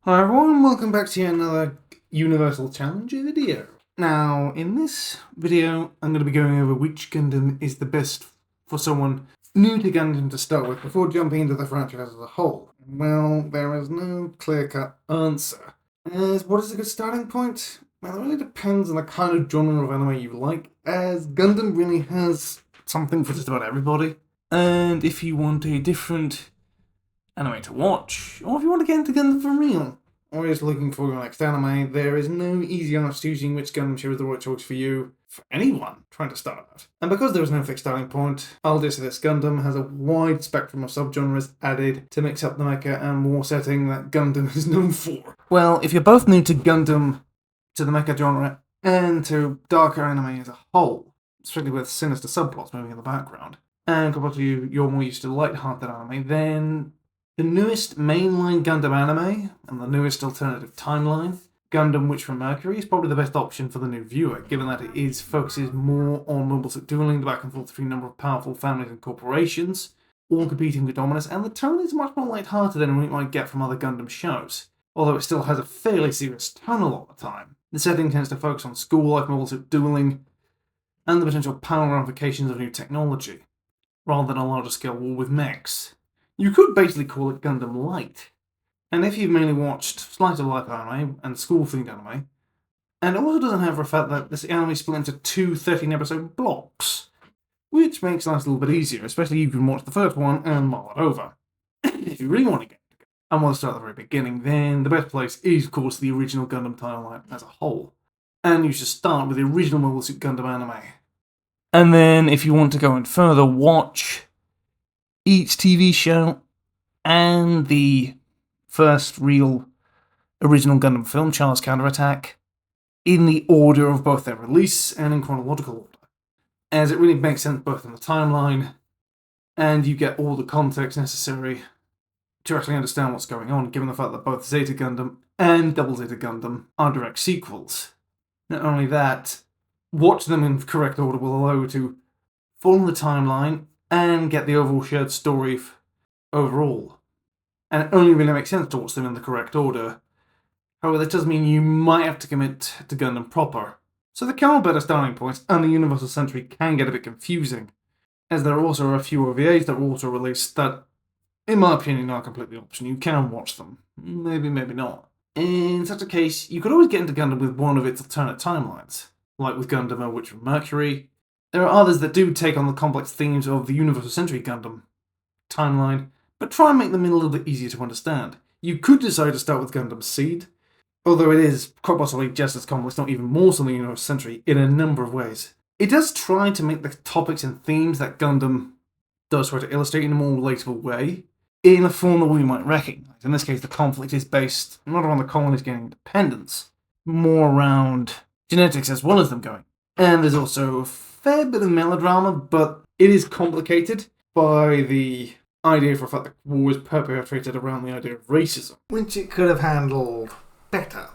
Hi everyone, welcome back to yet another Universal Challenge video. Now, in this video, I'm going to be going over which Gundam is the best for someone new to Gundam to start with before jumping into the franchise as a whole. Well, there is no clear-cut answer. As what is a good starting point? Well, it really depends on the kind of genre of anime you like, as Gundam really has something for just about everybody. And if you want a different anime to watch, or if you want to get into Gundam for real, or just looking for your next anime, there is no easy answer to choosing which Gundam show is the right choice for you, for anyone trying to start out. And because there is no fixed starting point, I'll just say this Gundam has a wide spectrum of subgenres added to mix up the mecha and war setting that Gundam is known for. Well, if you're both new to Gundam, to the mecha genre, and to darker anime as a whole, especially with sinister subplots moving in the background, and compared to you're more used to light-hearted anime, then the newest mainline Gundam anime, and the newest alternative timeline, Gundam Wing from Mercury, is probably the best option for the new viewer, given that it focuses more on mobile suit dueling, the back and forth between a number of powerful families and corporations, all competing for dominance, and the tone is much more light-hearted than we might get from other Gundam shows, although it still has a fairly serious tone a lot of the time. The setting tends to focus on school life, mobile suit dueling, and the potential power ramifications of new technology, rather than a larger scale war with mechs. You could basically call it Gundam Light. And if you've mainly watched slice of life anime and school-themed anime, and it also doesn't have the fact that this anime is split into two 13-episode blocks, which makes life a little bit easier, especially if you can watch the first one and mull it over. If you really want to get into it, and want to start at the very beginning, then the best place is, of course, the original Gundam timeline as a whole. And you should start with the original Mobile Suit Gundam anime. And then, if you want to go in further, watch each TV show and the first real original Gundam film, Charles Counterattack, in the order of both their release and in chronological order, as it really makes sense both in the timeline and you get all the context necessary to actually understand what's going on, given the fact that both Zeta Gundam and Double Zeta Gundam are direct sequels. Not only that, watch them in correct order will allow you to follow the timeline and get the overall shared story overall. And it only really makes sense to watch them in the correct order. However, that does mean you might have to commit to Gundam proper. So the can better starting points and the Universal Century can get a bit confusing, as there are also a few OVAs that were also released that, in my opinion, are completely optional. You can watch them. Maybe, maybe not. In such a case, you could always get into Gundam with one of its alternate timelines, like with Gundam Wing from Mercury. There are others that do take on the complex themes of the Universal Century Gundam timeline, but try and make them a little bit easier to understand. You could decide to start with Gundam Seed, although it is quite possibly just as complex, not even more so than the Universal Century, in a number of ways. It does try to make the topics and themes that Gundam does try to illustrate in a more relatable way, in a form that we might recognise. In this case, the conflict is based not around the colonies getting independence, more around genetics as well as them going. And there's also a fair bit of melodrama, but it is complicated by the idea for a fact that war is perpetrated around the idea of racism, which it could have handled better.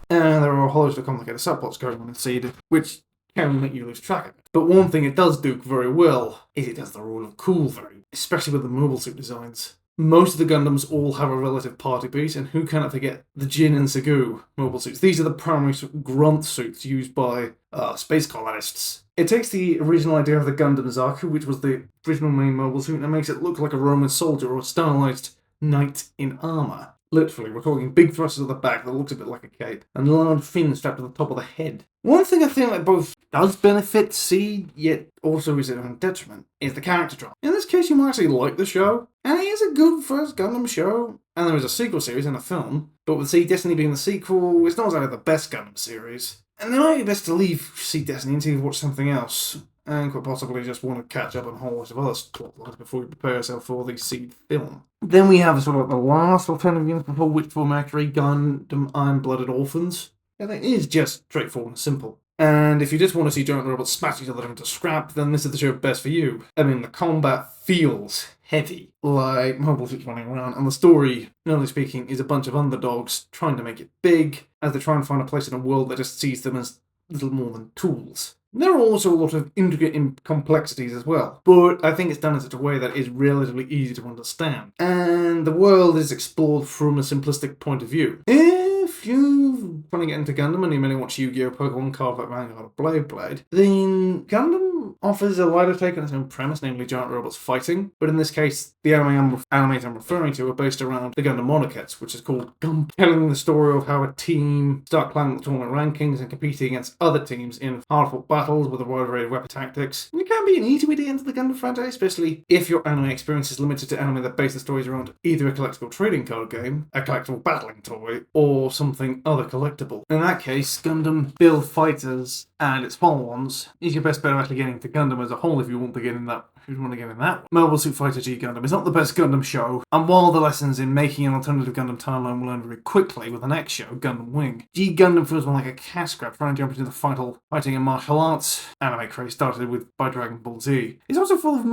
And there are a whole host of complicated subplots going on in Seed, which can make you lose track of it. But one thing it does do very well is it does the rule of cool especially with the mobile suit designs. Most of the Gundams all have a relative party piece, and who cannot forget the Jin and Segu mobile suits. These are the primary grunt suits used by space colonists. It takes the original idea of the Gundam Zaku, which was the original main mobile suit, and makes it look like a Roman soldier or a stylized knight in armour. Literally, we're talking big thrusters at the back that looks a bit like a cape, and large fins strapped to the top of the head. One thing I think that both does benefit Seed, yet also is at own detriment, is the character drama. In this case, you might actually like the show, and it is a good first Gundam show, and there is a sequel series and a film, but with Seed Destiny being the sequel, it's not exactly the best Gundam series. And it might be best to leave Seed Destiny and see if you watch something else, and quite possibly just want to catch up on a whole lot of other plotlines before you prepare yourself for the Seed film. Then we have sort of the last alternative unit before Wing for Mercury, Gundam Iron-Blooded Orphans. And it is just straightforward and simple. And if you just want to see giant robots smash each other into scrap, then this is the show best for you. I mean, the combat feels heavy, like mobile suits running around, and the story, generally speaking, is a bunch of underdogs trying to make it big, as they try and find a place in a world that just sees them as little more than tools. There are also a lot of intricate complexities as well, but I think it's done in such a way that is relatively easy to understand. And the world is explored from a simplistic point of view. If you want to get into Gundam and you mainly watch Yu-Gi-Oh!, Pokemon, Cardfight Vanguard, or Blade, then Gundam offers a lighter take on its own premise, namely giant robots fighting. But in this case, the animes I'm referring to are based around the Gundam Monarchets, which is called Gundam, telling the story of how a team start climbing the tournament rankings and competing against other teams in hard-fought battles with a wide array of weapon tactics. And it can be an easy way to get into the Gundam franchise, especially if your anime experience is limited to anime that base the stories around either a collectible trading card game, a collectible battling toy, or something other collectible. In that case, Gundam Build Fighters and its follow-ons is your best bet of actually getting into Gundam as a whole if you want to get in that. Mobile Suit Fighter G Gundam is not the best Gundam show, and while the lessons in making an alternative Gundam timeline will learn very quickly with the next show, Gundam Wing, G Gundam feels more like a cash grab trying to jump into the fighting and martial arts anime craze started with by Dragon Ball Z. It's also full of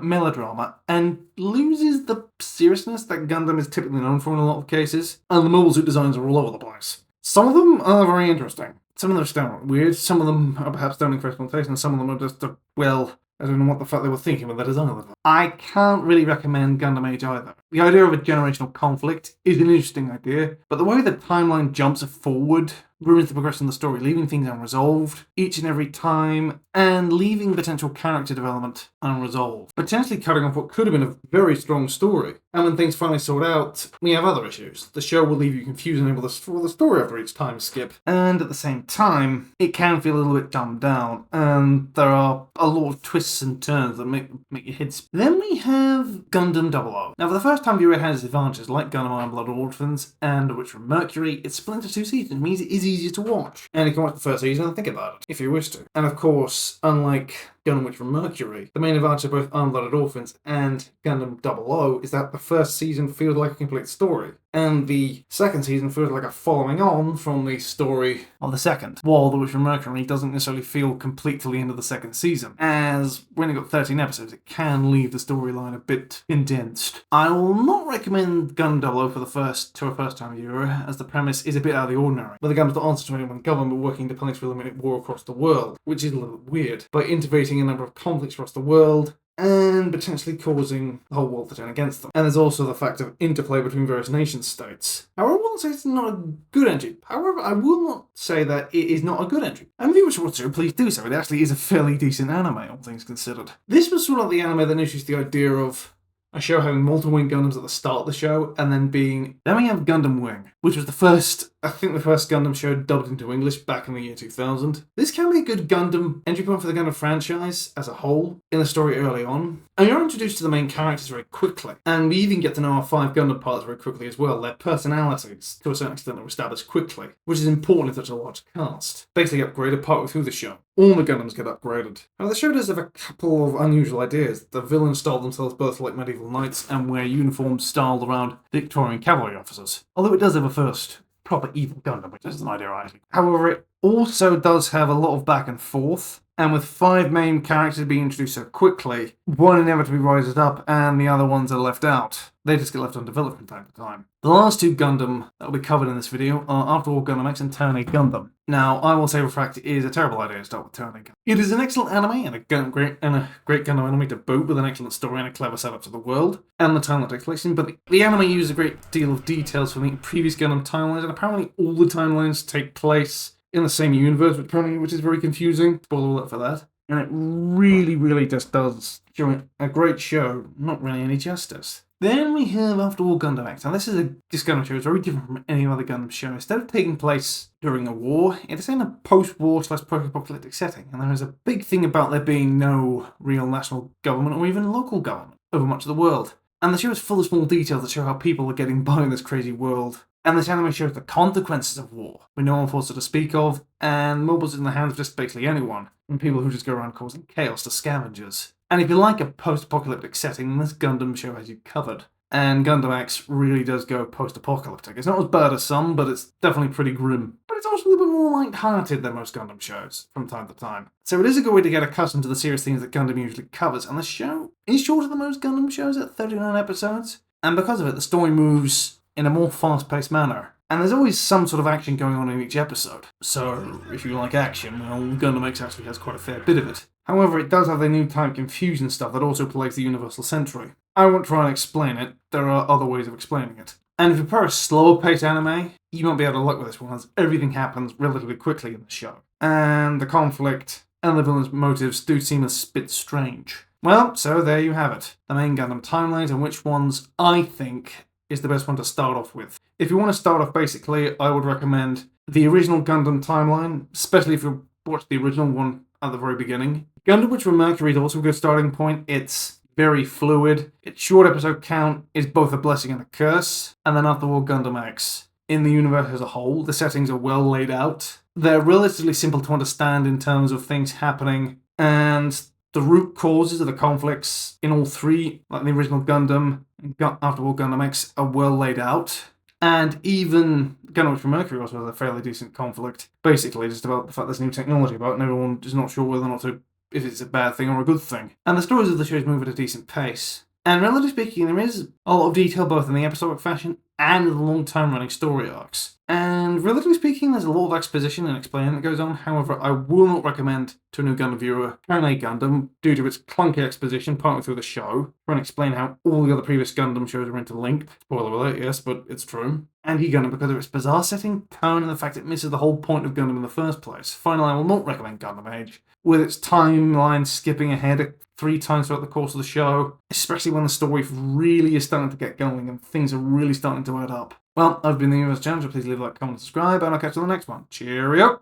melodrama and loses the seriousness that Gundam is typically known for in a lot of cases, and the mobile suit designs are all over the place. Some of them are very interesting. Some of them are just downright weird. Some of them are perhaps done in critical taste, and some of them are just, I don't know what the fuck they were thinking with their design of them. I can't really recommend Gundam Age either. The idea of a generational conflict is an interesting idea, but the way the timeline jumps forward ruins the progression of the story, leaving things unresolved each and every time, and leaving potential character development unresolved, potentially cutting off what could have been a very strong story. And when things finally sort out, we have other issues. The show will leave you confused and able to follow the story after each time skip, and at the same time, it can feel a little bit dumbed down, and there are a lot of twists and turns that make your head spin. Then we have Gundam 00. Now, for the first time viewer, it has its advantages, like Gundam Iron-Blooded Orphans and Witch from Mercury. It's split into 2 seasons, means it is easier to watch. And you can watch the first season and think about it, if you wish to. And of course, unlike Gundam Wing from Mercury, the main advantage of both Iron-Blooded Orphans and Gundam 00 is that the first season feels like a complete story, and the second season feels like a following on from the story of the second, while The Witch from Mercury doesn't necessarily feel complete till the end of the second season, as when it got 13 episodes, it can leave the storyline a bit condensed. I will not recommend Gundam 00 for a first-time viewer, as the premise is a bit out of the ordinary, where the Gundams don't answer to anyone government working to punish for eliminate war across the world, which is a little bit weird, by integrating a number of conflicts across the world, and potentially causing the whole world to turn against them. And there's also the fact of interplay between various nation states. However, I won't say it's not a good entry. However, I will not say that it is not a good entry. And if you wish to watch it, please do so. It actually is a fairly decent anime, all things considered. This was sort of the anime that introduced the idea of a show having multiple Wing Gundams at the start of the show, and then we have Gundam Wing, which was the first Gundam show dubbed into English back in the year 2000. This can be a good Gundam entry point for the Gundam franchise as a whole in the story early on. And you're introduced to the main characters very quickly, and we even get to know our 5 Gundam pilots very quickly as well. Their personalities, to a certain extent, are established quickly, which is important in such a large cast. Basically upgraded partway through the show. All the Gundams get upgraded. Now, the show does have a couple of unusual ideas. The villains style themselves both like medieval knights and wear uniforms styled around Victorian cavalry officers. Although it does have a first proper evil Gundam, which is an idea I like. However, it also does have a lot of back and forth, and with 5 main characters being introduced so quickly, one inevitably rises up and the other ones are left out. They just get left undeveloped from time to time. The last 2 Gundam that will be covered in this video are After All Gundam X and Turn 8 Gundam. Now, I will say for a fact it is a terrible idea to start with Turn 8 Gundam. It is an excellent anime and a great Gundam anime to boot, with an excellent story and a clever setup to the world and the time that takes place in, but the anime uses a great deal of details from the previous Gundam timelines, and apparently all the timelines take place in the same universe, which is very confusing. Spoiler alert for that. And it really, really just does a great show, not really any justice. Then we have After All Gundam X. Now this Gundam show is very different from any other Gundam show. Instead of taking place during a war, it is in a post-war / post-apocalyptic setting, and there is a big thing about there being no real national government or even local government over much of the world. And the show is full of small details that show how people are getting by in this crazy world. And this anime shows the consequences of war, with no one forced to speak of, and mobiles in the hands of just basically anyone, and people who just go around causing chaos to scavengers. And if you like a post-apocalyptic setting, then this Gundam show has you covered. And Gundam X really does go post-apocalyptic. It's not as bad as some, but it's definitely pretty grim. But it's also a little bit more light-hearted than most Gundam shows, from time to time. So it is a good way to get accustomed to the serious things that Gundam usually covers, and the show is shorter than most Gundam shows at 39 episodes. And because of it, the story moves in a more fast-paced manner. And there's always some sort of action going on in each episode. So, if you like action, well, Gundam X actually has quite a fair bit of it. However, it does have the new time confusion stuff that also plagues the Universal Century. I won't try and explain it, there are other ways of explaining it. And if you prefer a slower paced anime, you won't be able to luck with this one, as everything happens relatively quickly in the show. And the conflict and the villain's motives do seem a bit strange. Well, so there you have it. The main Gundam timelines and which ones I think is the best one to start off with. If you want to start off basically, I would recommend the original Gundam timeline, especially if you watch the original one at the very beginning. Gundam Wing from Mercury is also a good starting point. It's very fluid. Its short episode count is both a blessing and a curse. And then after all, Gundam X. In the universe as a whole, the settings are well laid out. They're relatively simple to understand in terms of things happening, and the root causes of the conflicts in all three, like the original Gundam and after all Gundam X, are well laid out. And even Gundam Wing from Mercury also has a fairly decent conflict, basically just about the fact there's new technology about it and everyone is not sure whether or not if it's a bad thing or a good thing. And the stories of the shows move at a decent pace. And relatively speaking, there is a lot of detail both in the episodic fashion and the long-time running story arcs. And relatively speaking, there's a lot of exposition and explaining that goes on. However, I will not recommend to a new Gundam viewer Kane Gundam due to its clunky exposition partway through the show, trying to explain how all the other previous Gundam shows are interlinked. Spoiler alert, yes, but it's true. And Gundam because of its bizarre setting, tone, and the fact it misses the whole point of Gundam in the first place. Finally, I will not recommend Gundam Age, with its timeline skipping ahead 3 times throughout the course of the show, especially when the story really is starting to get going and things are really starting to add up. Well, I've been the Universe Challenge, so please leave a like, comment, and subscribe, and I'll catch you on the next one. Cheerio!